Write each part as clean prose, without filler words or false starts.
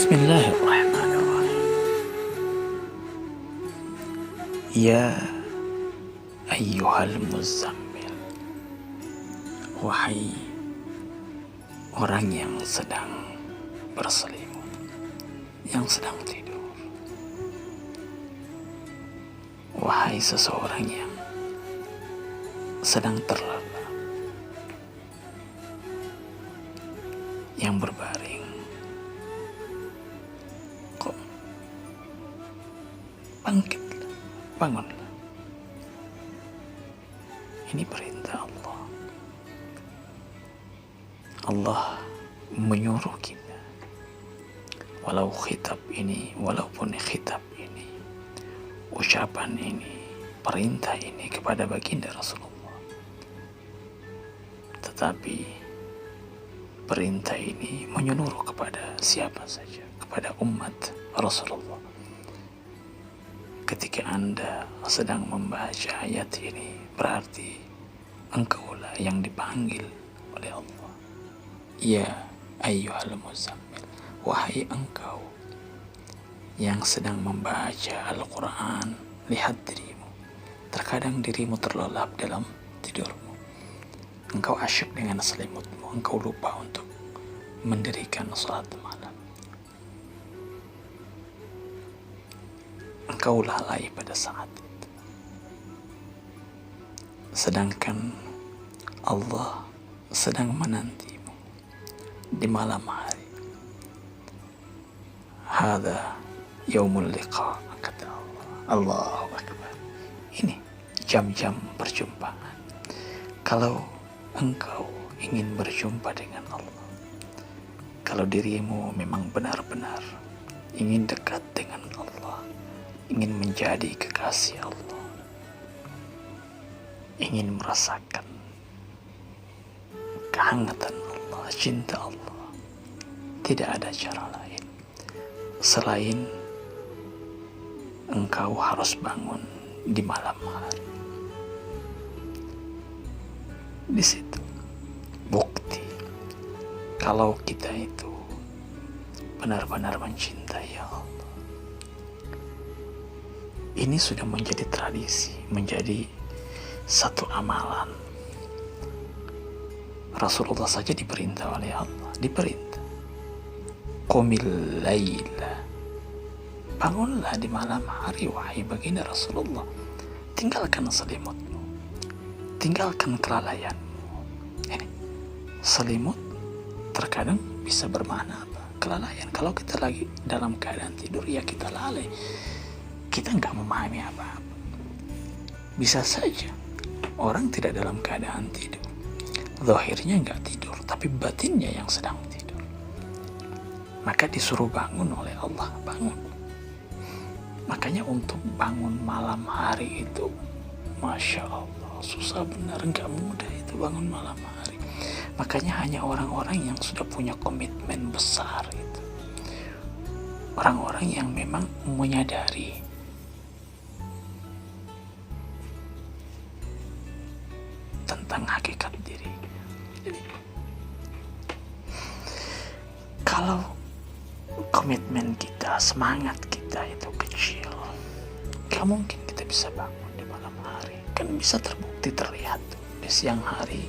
Bismillahirrahmanirrahim. Ya ayyuhal muzammil, wahai orang yang sedang berselimut, yang sedang tidur, wahai seseorang yang sedang terlelap, yang berbaring, bangkitlah, bangunlah. Ini perintah Allah. Allah menyuruh kita, walaupun khitab ini, ucapan ini, perintah ini kepada baginda Rasulullah, tetapi perintah ini menyeluruh kepada siapa saja, kepada umat Rasulullah. Ketika Anda sedang membaca ayat ini, berarti engkaulah yang dipanggil oleh Allah. Ya ayyuhal muzammil, wahai engkau yang sedang membaca Al-Quran, lihat dirimu. Terkadang dirimu terlelap dalam tidurmu. Engkau asyik dengan selimutmu, engkau lupa untuk mendirikan salat malam. Engkau lalai pada saat itu. Sedangkan Allah sedang menantimu di malam hari. Hadza yaumul liqa, kata Allah. Allahu Akbar. Ini jam-jam perjumpaan. Kalau engkau ingin berjumpa dengan Allah, kalau dirimu memang benar-benar ingin dekat dengan Allah, ingin menjadi kekasih Allah, ingin merasakan kehangatan Allah, cinta Allah, tidak ada cara lain selain engkau harus bangun di malam hari. Di situ bukti kalau kita itu benar-benar mencintai Allah. Ini sudah menjadi tradisi, menjadi satu amalan. Rasulullah saja diperintah oleh Allah, diperintah. Qumil laila, bangunlah di malam hari, wahai baginda Rasulullah. Tinggalkan selimutmu, tinggalkan kelalaianmu. Ini selimut terkadang bisa bermakna apa? Kelalaian. Kalau kita lagi dalam keadaan tidur, ya kita lalai, kita nggak memahami apa-apa. Bisa saja orang tidak dalam keadaan tidur, zahirnya nggak tidur, tapi batinnya yang sedang tidur. Maka disuruh bangun oleh Allah, bangun. Makanya untuk bangun malam hari itu, Masya Allah, susah benar, nggak mudah itu bangun malam hari. Makanya hanya orang-orang yang sudah punya komitmen besar itu, orang-orang yang memang menyadari tentang hakikat diri. Jadi, kalau komitmen kita, semangat kita itu kecil, gak mungkin kita bisa bangun di malam hari. Kan bisa terbukti, terlihat tuh. Di siang hari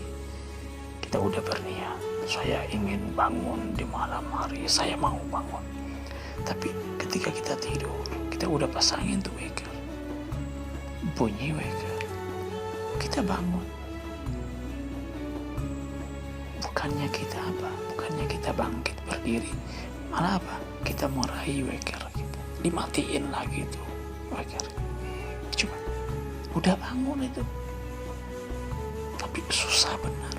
kita udah berniat, saya ingin bangun di malam hari, saya mau bangun. Tapi ketika kita tidur, kita udah pasangin tuh weker, bunyi weker, kita bangun. Bukannya kita apa? Bukannya kita bangkit berdiri, malah apa? Kita meraih weker kita, dimatiin lagi tuh weker. Coba, udah bangun itu, tapi susah benar.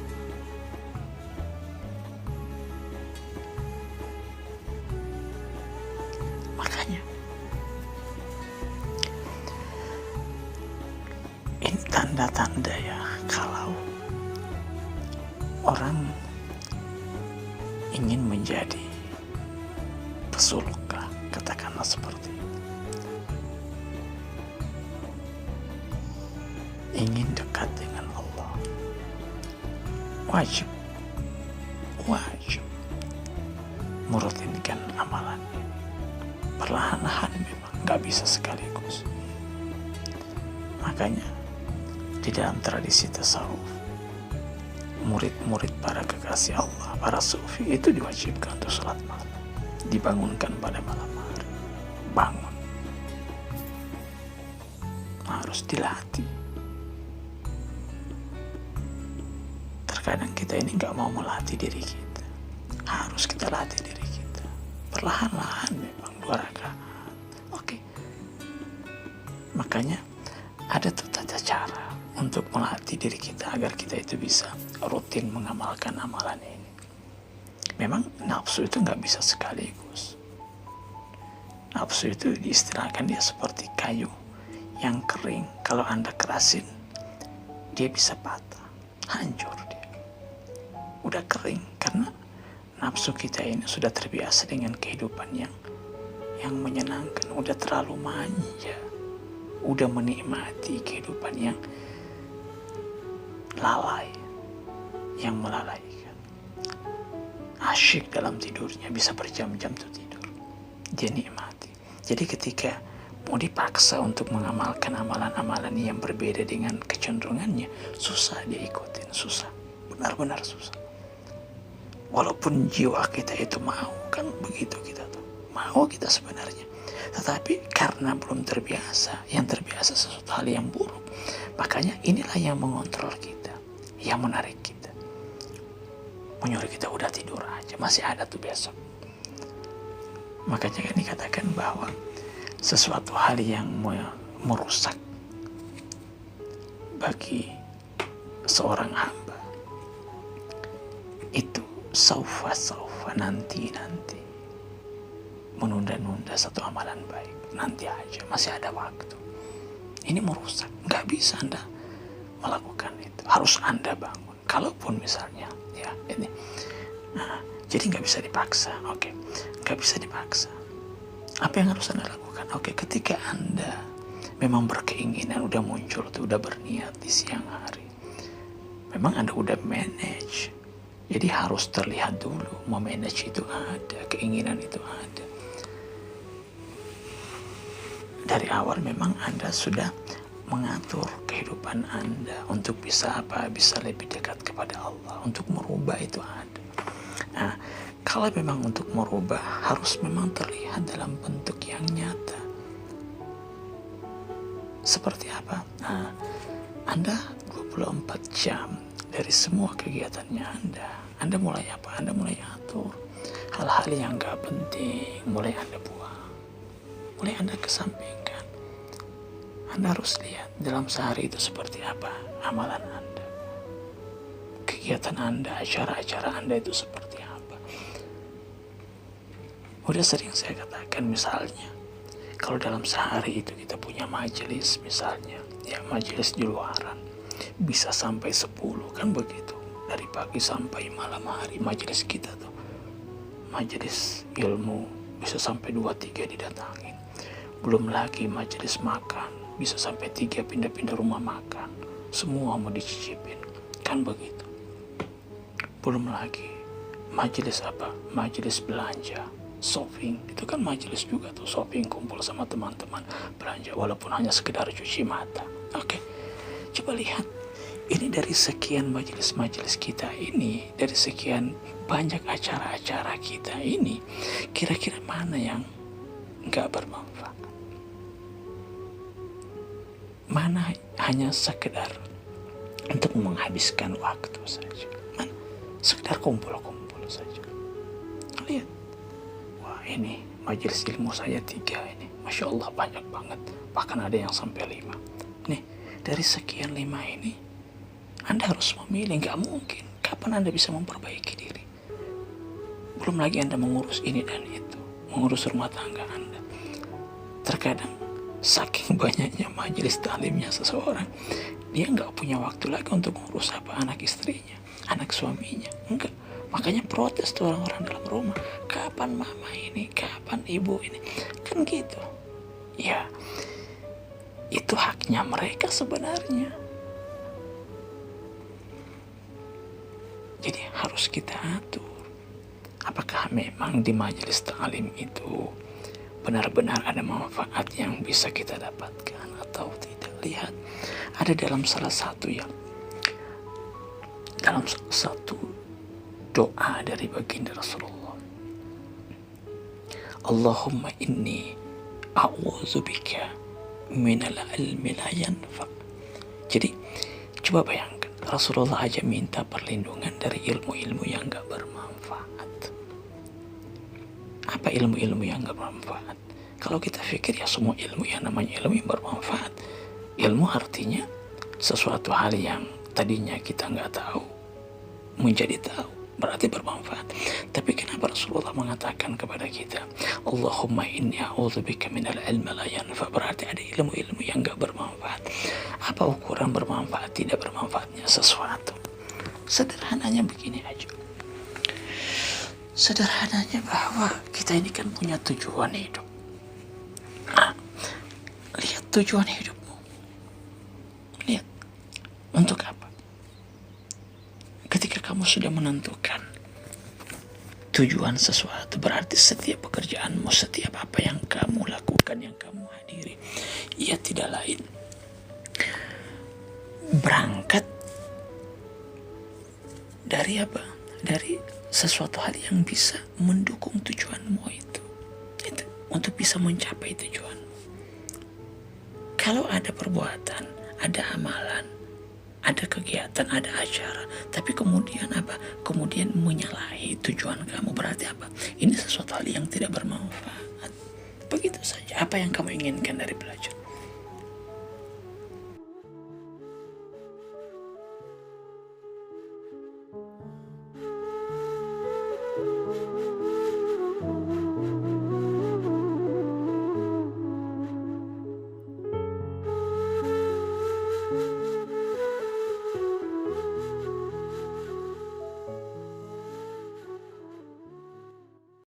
Makanya ini tanda-tanda ya, kalau orang ingin menjadi pesuluk, katakanlah seperti itu, ingin dekat dengan Allah, wajib merutinkan amalan ini. Perlahan-lahan memang gak bisa sekaligus. Makanya di dalam tradisi tasawuf, murid-murid para kekasih Allah, para sufi itu diwajibkan untuk sholat malam, dibangunkan pada malam hari. Bangun, harus dilatih. Terkadang kita ini gak mau melatih diri kita, harus kita latih diri kita. Perlahan-lahan memang 2 rakaat. Oke. Makanya ada tuh tata cara untuk melatih diri kita agar kita itu bisa rutin mengamalkan amalan ini. Memang nafsu itu gak bisa sekaligus. Nafsu itu diistilahkan dia seperti kayu yang kering. Kalau Anda kerasin, dia bisa patah, hancur dia. Udah kering karena nafsu kita ini sudah terbiasa dengan kehidupan yang menyenangkan, udah terlalu manja, udah menikmati kehidupan yang lalai, yang melalaikan. Asyik dalam tidurnya, bisa berjam-jam tuh tidur, dia nikmati. Jadi ketika mau dipaksa untuk mengamalkan amalan-amalan yang berbeda dengan kecenderungannya, susah dia ikutin, susah, benar-benar susah. Walaupun jiwa kita itu mau, kan begitu kita tuh, mau kita sebenarnya. Tetapi karena belum terbiasa, yang terbiasa sesuatu hal yang buruk, makanya inilah yang mengontrol kita, yang menarik kita, menyuruh kita udah tidur aja, masih ada tuh besok. Makanya kan dikatakan bahwa sesuatu hal yang merusak bagi seorang hamba itu saufa nanti menunda-nunda satu amalan baik, nanti aja, masih ada waktu. Ini merusak, nggak bisa Anda melakukan itu, harus Anda bangun. Kalaupun misalnya ya ini, jadi nggak bisa dipaksa. Oke, nggak bisa dipaksa. Apa yang harus Anda lakukan? Oke, ketika Anda memang berkeinginan, udah muncul tuh, udah berniat di siang hari, memang Anda udah manage. Jadi harus terlihat dulu, memanage itu ada, keinginan itu ada. Dari awal memang Anda sudah mengatur kehidupan Anda untuk bisa apa? Bisa lebih dekat kepada Allah, untuk merubah itu ada. Nah, kalau memang untuk merubah harus memang terlihat dalam bentuk yang nyata. Seperti apa? Nah, Anda 24 jam dari semua kegiatannya Anda mulai apa? Anda mulai atur hal-hal yang gak penting, mulai Anda buang, mulai Anda kesampingkan. Anda harus lihat dalam sehari itu seperti apa amalan Anda, kegiatan Anda, acara-acara Anda itu seperti apa. Udah sering saya katakan, misalnya kalau dalam sehari itu kita punya majelis, misalnya ya majelis di luaran, bisa sampai 10, kan begitu, dari pagi sampai malam hari majelis kita tuh, majelis ilmu bisa sampai 2-3 didatangin. Belum lagi majelis makan, bisa sampai 3 pindah-pindah rumah makan, semua mau dicicipin, kan begitu. Belum lagi majelis apa, majelis belanja, shopping, itu kan majelis juga tuh, shopping, kumpul sama teman-teman, belanja walaupun hanya sekedar cuci mata. Oke, coba lihat, ini dari sekian majelis-majelis kita ini, dari sekian banyak acara-acara kita ini, kira-kira mana yang gak bermanfaat? Mana hanya sekedar untuk menghabiskan waktu saja? Mana sekedar kumpul-kumpul saja? Lihat, wah ini majelis ilmu saya 3 ini, Masya Allah banyak banget, bahkan ada yang sampai 5. Nih, dari sekian 5 ini Anda harus memilih, gak mungkin. Kapan Anda bisa memperbaiki diri? Belum lagi Anda mengurus ini dan itu, mengurus rumah tangga Anda. Terkadang saking banyaknya majelis taklimnya seseorang, dia gak punya waktu lagi untuk mengurus apa, anak istrinya, anak suaminya. Enggak. Makanya protes tuh orang-orang dalam rumah. Kapan mama ini, kapan ibu ini, kan gitu. Ya, itu haknya mereka sebenarnya. Jadi harus kita atur. Apakah memang di majelis ta'lim itu benar-benar ada manfaat yang bisa kita dapatkan atau tidak? Lihat, ada dalam salah satu doa dari baginda Rasulullah, Allahumma inni a'udzubika minal ilmi la yanfa. Jadi coba bayangkan, Rasulullah aja minta perlindungan dari ilmu-ilmu yang gak bermanfaat. Apa ilmu-ilmu yang gak bermanfaat? Kalau kita pikir ya semua ilmu yang namanya ilmu yang bermanfaat. Ilmu artinya sesuatu hal yang tadinya kita gak tahu menjadi tahu, berarti bermanfaat. Tapi kenapa Rasulullah mengatakan kepada kita, Allahumma inni a'udzubika minal ilmi la yanfa, berarti ada ilmu-ilmu yang gak bermanfaat. Apa ukuran bermanfaat tidak bermanfaatnya sesuatu? Sederhananya begini aja. Sederhananya bahwa kita ini kan punya tujuan hidup. Lihat tujuan hidupmu. Lihat, untuk apa? Ketika kamu sudah menentukan tujuan sesuatu, berarti setiap pekerjaanmu, setiap apa yang kamu lakukan, yang kamu hadiri, ia tidak lain berangkat dari apa? Dari sesuatu hal yang bisa mendukung tujuanmu itu untuk bisa mencapai tujuanmu. Kalau ada perbuatan, ada amalan, ada kegiatan, ada acara, tapi kemudian apa? Kemudian menyalahi tujuan kamu, berarti apa? Ini sesuatu hal yang tidak bermanfaat. Begitu saja. Apa yang kamu inginkan dari belajar?